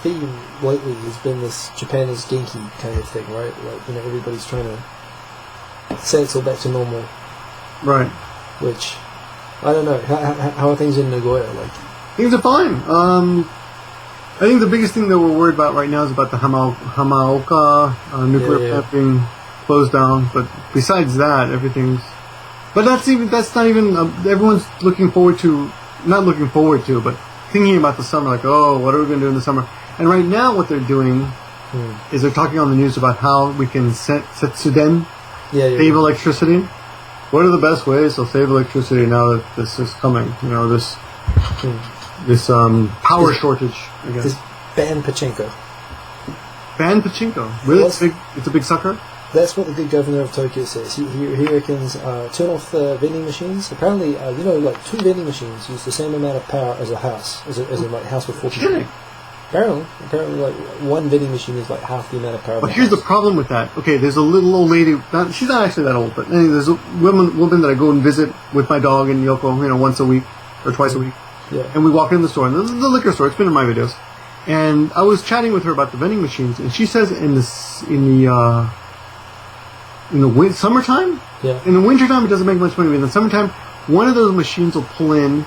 theme lately has been this Japan is Genki kind of thing, right? Like, everybody's trying to say it's all back to normal. Right. Which, I don't know. How are things in Nagoya? Like, things are fine. I think the biggest thing that we're worried about right now is about the Hamaoka nuclear plant being closed down. But besides that, everything's. But that's not even. Everyone's not looking forward to, but thinking about the summer. Like, oh, what are we going to do in the summer? And right now, what they're doing is they're talking on the news about how we can setsuden, save electricity. What are the best ways to save electricity now that this is coming? This power shortage, I guess. This ban pachinko. Ban pachinko? Really? It's a big sucker? That's what the good governor of Tokyo says. He reckons turn off the vending machines. Apparently, like 2 vending machines use the same amount of power as a house, as a house with 4 people. Apparently, like 1 vending machine is like half the amount of power. But here's the problem with that. Okay, there's a little old lady. She's not actually that old, but anyway, there's a woman that I go and visit with my dog in Yoko, once a week or twice a week. Yeah. And we walk in the store, and the liquor store. It's been in my videos. And I was chatting with her about the vending machines, and she says in the summertime. Yeah. In the wintertime, it doesn't make much money. But in the summertime, one of those machines will pull in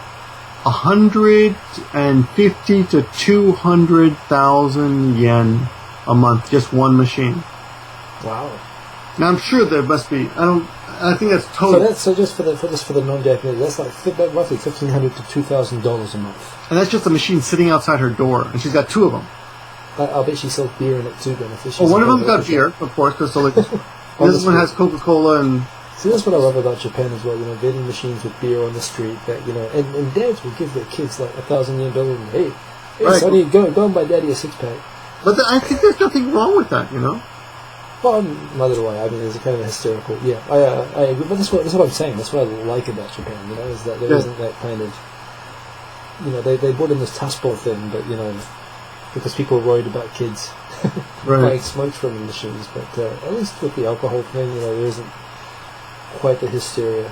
150 to 200,000 yen a month, just one machine. Wow. Now I'm sure there must be. I think that's total. So just for the non-Japanese, that's like roughly $1,500 to $2,000 a month. And that's just a machine sitting outside her door, and she's got 2 of them. I'll bet she sells beer in it too, then. Well, one of them's got beer, of course, because this one has Coca-Cola and. See, that's what I love about Japan as well. Vending machines with beer on the street. That and dads will give their kids like 1,000 yen bill and hey, sonny, go and buy daddy a 6-pack. But I think there's nothing wrong with that, Well, neither do I. I mean, there's a kind of hysterical. Yeah, I agree. But that's what I'm saying. That's what I like about Japan. Is that there isn't that kind of. They brought in this Taspo thing, but because people are worried about kids buying smokes from the machines. But at least with the alcohol thing, there isn't quite the hysteria.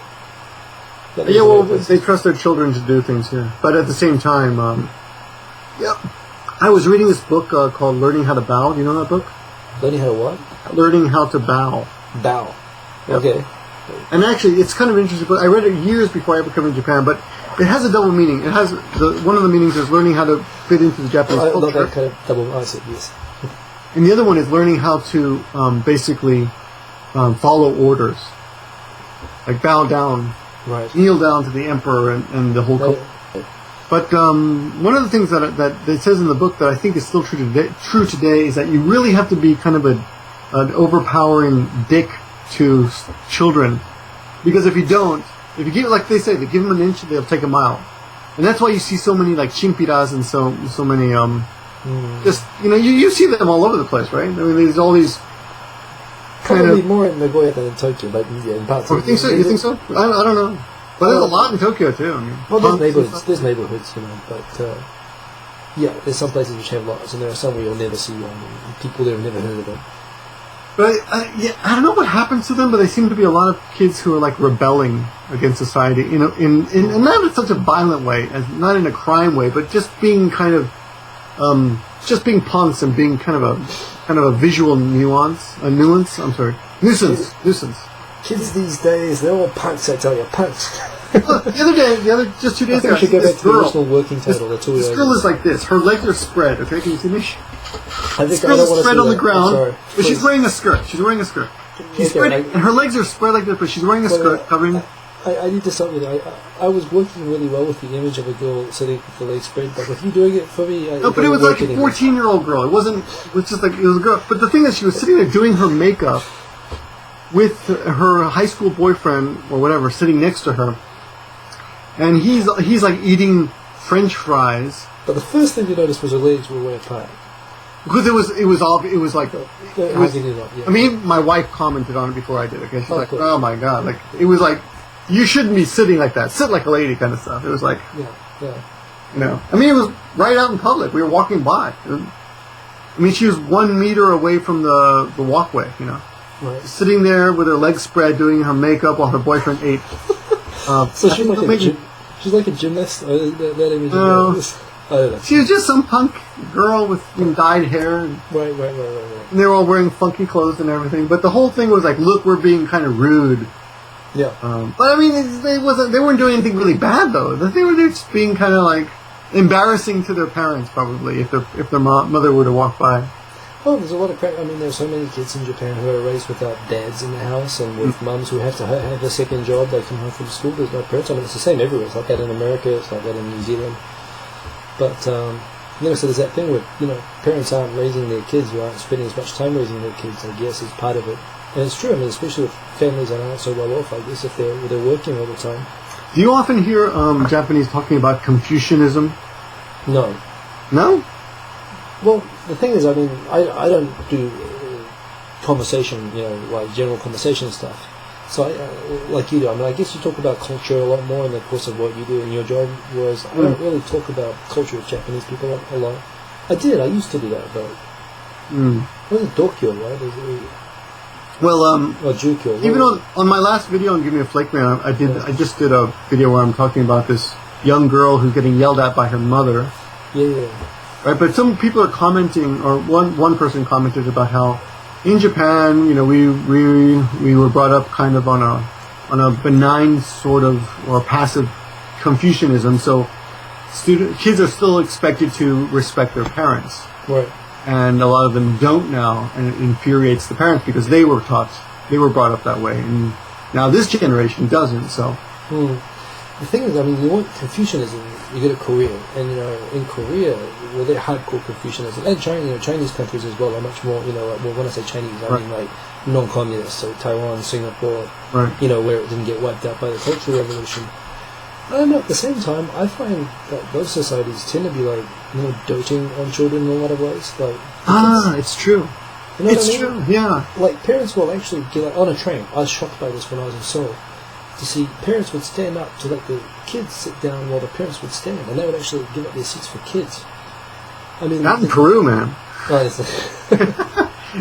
They trust their children to do things here. But at the same time, I was reading this book called Learning How to Bow. Do you know that book? Learning how to what? Learning How to Bow. Bow. Yep. Okay. And actually, it's kind of interesting. But I read it years before I ever came to Japan. But it has a double meaning. It has one of the meanings is learning how to fit into the Japanese culture. I love that kind of double answer. Yes. And the other one is learning how to basically follow orders, like bow down, kneel down to the emperor and the whole. But one of the things that it says in the book that I think is still true today is that you really have to be kind of an overpowering dick to children, because if you don't, if you give, like they say, they give them an inch, they'll take a mile, and that's why you see so many like chimpiras and so many just you see them all over the place, right? I mean, there's all these probably more in Nagoya than in Tokyo, but in parts. You think so? You think so? I don't know. But there's a lot in Tokyo too. I mean, well, there's neighborhoods, but there's some places which have lots, and there are some where you'll never see one, and people there have never heard of them. But I don't know what happens to them, but there seem to be a lot of kids who are like rebelling against society, in not in such a violent way, as not in a crime way, but just being kind of, just being punks and being kind of a visual nuisance. Kids these days, they're all punks, I tell you, punks. Just 2 days ago, I should go back to the original working title. This girl is like this. Her legs are spread. Okay, can you see me? This girl is spread on the ground, but she's wearing a skirt. She's spread, and her legs are spread like this, but she's wearing a skirt covering. I need to stop you there. I was working really well with the image of a girl sitting with the legs spread, but with you doing it for me, no, but it was like a 14-year-old girl. It was just like it was a girl. But the thing is, she was sitting there doing her makeup with her high school boyfriend or whatever sitting next to her, and he's like eating French fries. But the first thing you noticed was her legs were way apart. Because it was like. Yeah. I mean, my wife commented on it before I did. Okay, she's like, cool. "Oh my god!" Like it was like, you shouldn't be sitting like that. Sit like a lady, kind of stuff. It was like, I mean, it was right out in public. We were walking by. I mean, she was 1 meter away from the walkway. Right. Sitting there with her legs spread, doing her makeup while her boyfriend ate. So she's like a gymnast. That image. I don't know. She was just some punk girl with dyed hair. Right. And they were all wearing funky clothes and everything. But the whole thing was like, look, we're being kind of rude. Yeah. But I mean, they weren't doing anything really bad though. They were just being kind of like embarrassing to their parents, probably, if their mother were to walk by. Well, there's a lot of crap. I mean, there's so many kids in Japan who are raised without dads in the house and with mums who have to have a second job. They come home from school, there's no parents. I mean, it's the same everywhere. It's like that in America, it's like that in New Zealand. But, so there's that thing where, parents aren't raising their kids, or aren't spending as much time raising their kids, I guess, is part of it. And it's true, I mean, especially with families that aren't so well off, I guess, if they're working all the time. Do you often hear Japanese talking about Confucianism? No. No? Well, the thing is, I mean, I don't do conversation, like general conversation stuff. So, like you do, I mean, I guess you talk about culture a lot more in the course of what you do in your job, whereas I don't really talk about culture with Japanese people a lot. I used to do that, but it wasn't Tokyo, right? Well, or Jukyo. Even on my last video on Give Me a Flake Man, I just did a video where I'm talking about this young girl who's getting yelled at by her mother. Yeah. Right, but some people are commenting, or one person commented about how in Japan, we were brought up kind of on a benign sort of or passive Confucianism, so kids are still expected to respect their parents. Right. And a lot of them don't now, and it infuriates the parents because they were brought up that way, and now this generation doesn't. So. The thing is, I mean, you want Confucianism, you go to Korea, and in Korea, they're hardcore Confucianism, and China, Chinese countries as well are much more, when I say Chinese, I mean like non-communist, so Taiwan, Singapore, where it didn't get wiped out by the Cultural Revolution. And at the same time, I find that those societies tend to be like doting on children in a lot of ways. Like, it's true. You know it's what I mean? true. Yeah. Like parents will actually get on a train. I was shocked by this when I was in Seoul. To see parents would stand up to let the kids sit down while the parents would stand, and they would actually give up their seats for kids. I mean, not in Peru, man.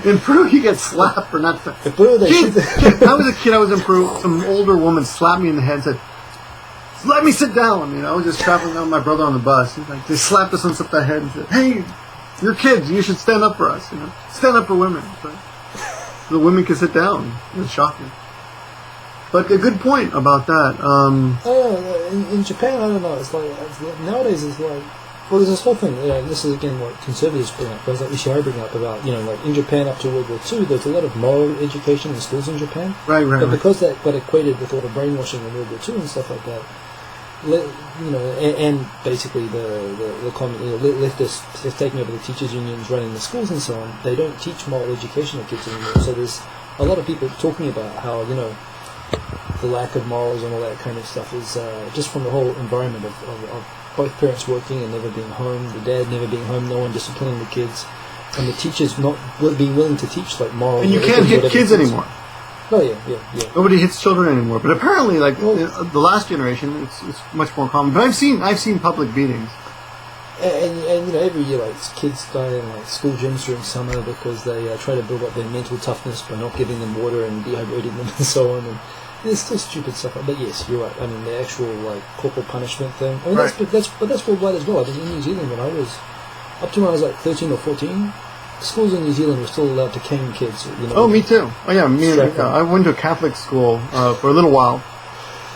In Peru, you get slapped for not. In Peru, I was a kid. I was in Peru. Some older woman slapped me in the head and said, "Let me sit down." I was just traveling with my brother on the bus. Like, they slapped us on the head and said, "Hey, you're kids. You should stand up for us. Stand up for women." So the women can sit down. It was shocking. But a good point about that. In Japan, I don't know. It's like nowadays. It's like, well, there's this whole thing. This is again what conservatives bring up. Things like Ishihara bring up about like in Japan up to World War II, there's a lot of moral education in schools in Japan. Right. But because that got equated with all the brainwashing in World War II and stuff like that, and basically the leftists have taken over the teachers' unions, running the schools and so on. They don't teach moral education to kids anymore. So there's a lot of people talking about how the lack of morals and all that kind of stuff is just from the whole environment of both parents working and never being home, the dad never being home, no one disciplining the kids, and the teachers not being willing to teach like moral. And you can't hit kids anymore. Oh yeah. Nobody hits children anymore. But apparently, like the last generation, it's much more common. But I've seen public beatings. And every year, like kids die in like school gyms during summer because they try to build up their mental toughness by not giving them water and dehydrating them and so on. And there's still stupid stuff. But yes, you're right. I mean, the actual like corporal punishment thing. I mean, that's worldwide as well. I mean, in New Zealand, when I was like 13 or 14, schools in New Zealand were still allowed to cane kids. Oh, me too. Oh yeah, I went to a Catholic school for a little while.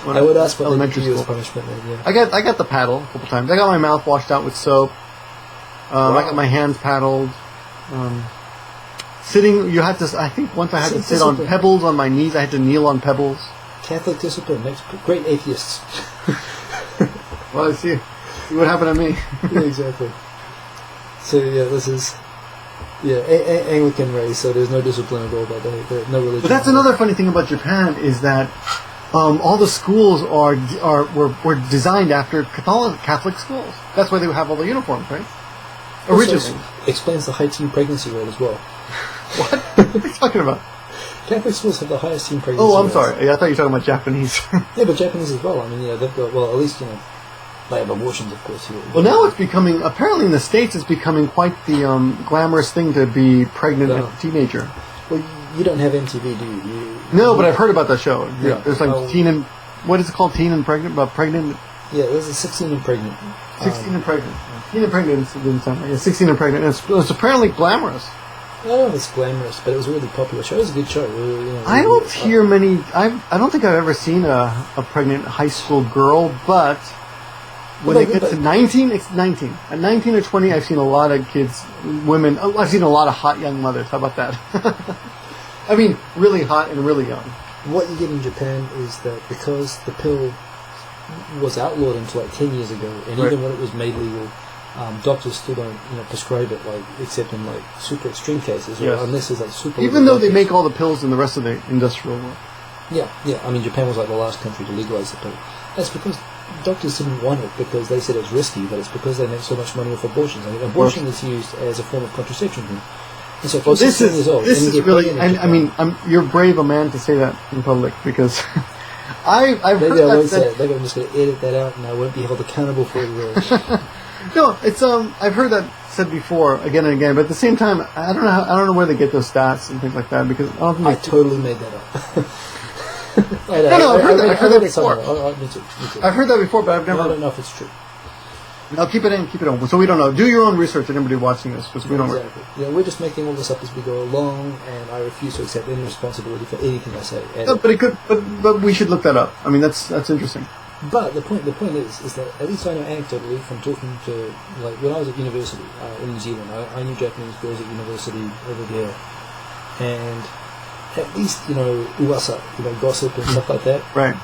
I would ask what elementary school punishment then, yeah. I got the paddle a couple times. I got my mouth washed out with soap. Wow. I got my hands paddled. Sitting, you had to. I think once I had to sit on pebbles on my knees. I had to kneel on pebbles. Catholic discipline makes great atheists. Well, I see what happened to me. Yeah, exactly. So yeah, this is Anglican race. So there's no discipline at all, but no religion. But that's another funny thing about Japan is that. All the schools were designed after Catholic schools. That's why they have all the uniforms, right? Originally. Explains the high teen pregnancy rate as well. What? What are you talking about? Catholic schools have the highest teen pregnancy rate. Oh, I'm rates. sorry. Yeah, I thought you were talking about Japanese. Yeah, but Japanese as well. I mean, they've got, well, at least, they have abortions, of course. Here. Well, now it's becoming, apparently in the States, it's becoming quite the glamorous thing to be pregnant as a teenager. Well, you don't have MTV, do you? No, but I've heard about that show. Yeah. There's like Teen and... What is it called? Teen and Pregnant? Pregnant... Yeah, it was a 16 and pregnant. 16 and pregnant. 16 and pregnant didn't sound right. 16 and pregnant. It's apparently glamorous. I don't know if it's glamorous, but it was a really popular show. It was a good show. I don't hear many. I don't think I've ever seen a pregnant high school girl, but when they get to 19, it's 19. At 19 or 20, I've seen a lot of kids, women. I've seen a lot of hot young mothers. How about that? I mean, really hot and really young. What you get in Japan is that because the pill was outlawed until like 10 years ago, and even when it was made legal, doctors still don't prescribe it, like except in like super extreme cases, or unless it's like super. Even though they make all the pills in the rest of the industrial world. Yeah. I mean, Japan was like the last country to legalize the pill. That's because doctors didn't want it because they said it was risky, but it's because they make so much money off abortions. I mean, abortion is used as a form of contraception. And so well, this is really. I mean, you're brave a man to say that in public because I've heard that. Maybe I'm just going to edit that out, and I won't be held accountable for it. No, it's I've heard that said before again and again, but at the same time, I don't know where they get those stats and things like that because I totally made that up. I've heard that before. Me too. I've heard that before, but I've never. I don't know if it's true. No, keep it in. So we don't know. Do your own research, and anybody watching this, because we don't. Exactly. Yeah, we're just making all this up as we go along, and I refuse to accept any responsibility for anything I say. No, but it could. But we should look that up. I mean, that's interesting. But the point is that at least I know anecdotally from talking to, like, when I was at university in New Zealand, I knew Japanese girls at university over there, and at least uwasa, gossip and stuff like that. Right.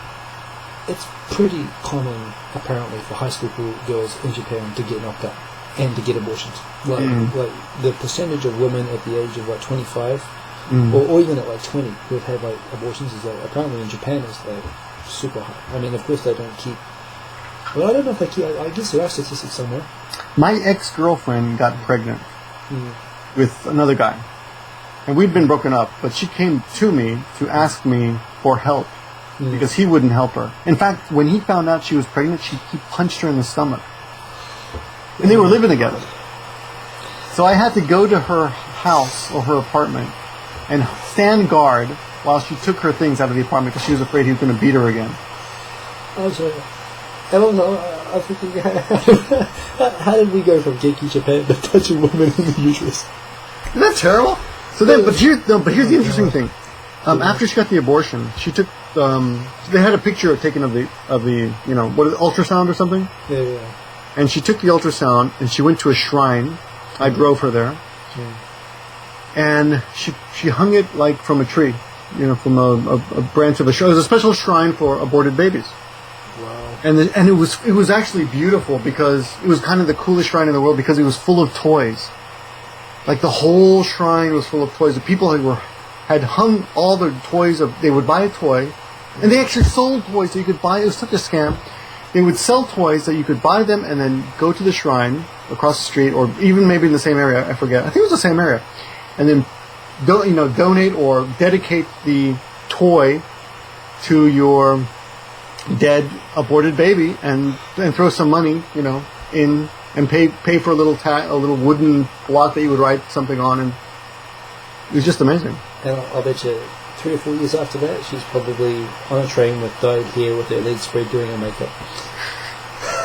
It's pretty common, apparently, for high school girls in Japan to get knocked up and to get abortions. Like the percentage of women at the age of like 25, or even at like 20, who have had like abortions is like apparently in Japan is like super high. I mean, of course they don't keep. Well, I don't know if they keep. I guess there are statistics somewhere. My ex-girlfriend got pregnant with another guy, and we'd been broken up. But she came to me to ask me for help. Because he wouldn't help her. In fact, when he found out she was pregnant, he punched her in the stomach. And they were living together. So I had to go to her house or her apartment and stand guard while she took her things out of the apartment because she was afraid he was going to beat her again. I'm sorry. I don't know. I think how did we go from Genki Japan to touching women in the uterus? Isn't that terrible? So then, but here's the interesting thing. After she got the abortion, she took. They had a picture taken of the ultrasound or something. Yeah. And she took the ultrasound and she went to a shrine. I drove her there, and she hung it like from a tree, from a branch of a shrine. It was a special shrine for aborted babies. Wow. And it was actually beautiful because it was kind of the coolest shrine in the world because it was full of toys. Like the whole shrine was full of toys. The people had hung all their toys. They would buy a toy, and they actually sold toys that you could buy. It was such a scam. They would sell toys that you could buy them and then go to the shrine across the street, or even maybe in the same area. I forget. I think it was the same area, and then donate or dedicate the toy to your dead aborted baby, and throw some money, in and pay for a little wooden block that you would write something on, and it was just amazing. And I'll bet you 3 or 4 years after that, she's probably on a train with dyed hair with her legs spread doing her makeup.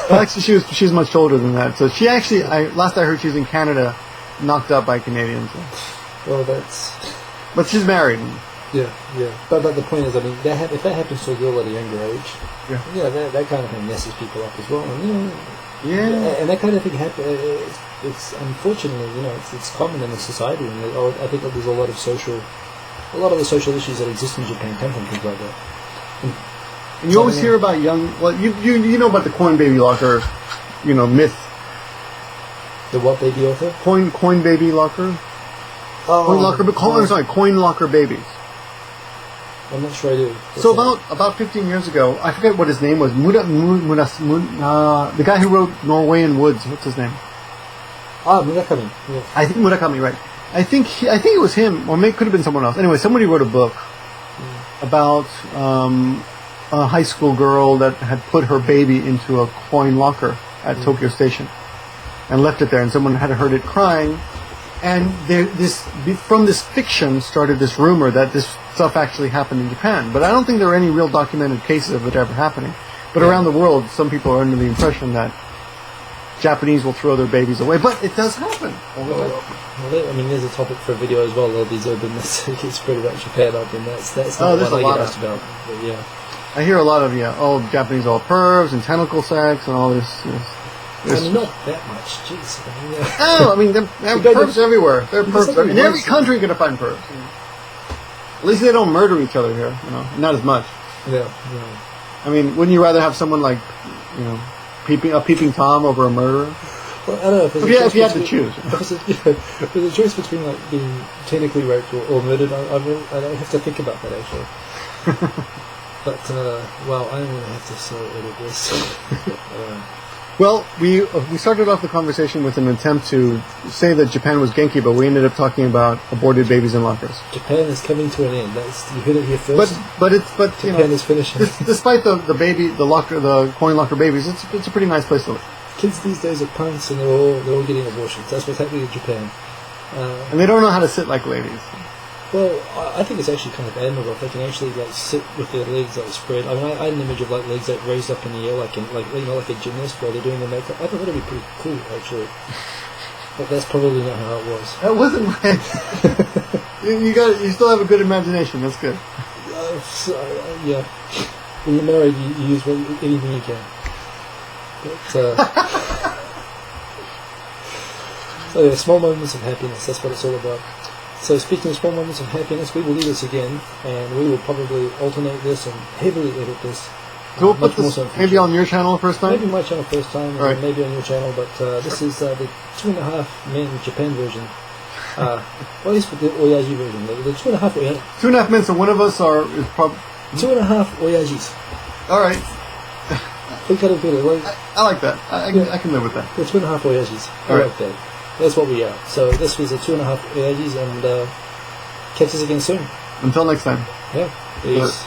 Well, actually, she's much older than that. So she actually, last I heard, she's in Canada, knocked up by Canadians. Well, but she's married. Yeah. But the point is, I mean, if that happens to a girl at a younger age, that kind of thing messes people up as well. And, and that kind of thing happens. It's unfortunately, it's common in the society, and I think that there's a lot of the social issues that exist in Japan come from things like that. And you always hear about you know about the coin baby locker, myth. The what baby author? Coin baby locker. Coin locker babies. I'm not sure I do. So about 15 years ago, I forget what his name was. The guy who wrote Norwegian Woods. What's his name? Murakami. Yeah. I think Murakami, right? I think it was him, or maybe it could have been someone else. Anyway, somebody wrote a book about a high school girl that had put her baby into a coin locker at Tokyo Station and left it there, and someone had heard it crying. And from this fiction started this rumor that this stuff actually happened in Japan. But I don't think there are any real documented cases of it ever happening. But around the world, some people are under the impression that Japanese will throw their babies away, but it does happen. There's a topic for a video as well. All these urban myths spread about Japan. That's not what I get asked about. But yeah, I hear a lot of Japanese all pervs and tentacle sex and all this. Not that much. Jeez. They're pervs everywhere. There are pervs in every country. You're gonna find pervs. At least they don't murder each other here. Not as much. Yeah. Wouldn't you rather have someone like, peeping Tom over a murderer? Well, I don't know if you had to choose. If there's a choice between like being technically raped or murdered, I have to think about that actually. But I'm going to have to edit this. Well, we started off the conversation with an attempt to say that Japan was Genki, but we ended up talking about aborted babies in lockers. Japan is coming to an end. You heard it here first. But Japan is finishing. Despite the coin locker babies, it's a pretty nice place to live. Kids these days are punks, and they're all getting abortions. That's what's happening in Japan. And they don't know how to sit like ladies. Well, I think it's actually kind of admirable if they can actually sit with their legs spread. I had an image of legs raised up in the air, like a gymnast while they're doing their makeup. I thought that'd be pretty cool actually. But that's probably not how it was. That wasn't right. You still have a good imagination. That's good. Yeah. When you're married, you use anything you can. But so yeah, small moments of happiness. That's what it's all about. So speaking of small moments of happiness, we will do this again, and we will probably alternate this and heavily edit this. So we'll put this maybe on your channel first time? Maybe my channel first time, and maybe on your channel, but this is the 2.5 Men Japan version. What is the Oyaji version? The 2.5 Oyaji. 2.5 men, so one of us is probably... 2.5 Oyajis. Alright. We kind of do it. I like that. I can live with that. The 2.5 Oyajis. I like that. That's what we are. So this was a 2.5 Oyajis, and catch us again soon. Until next time. Yeah. Peace.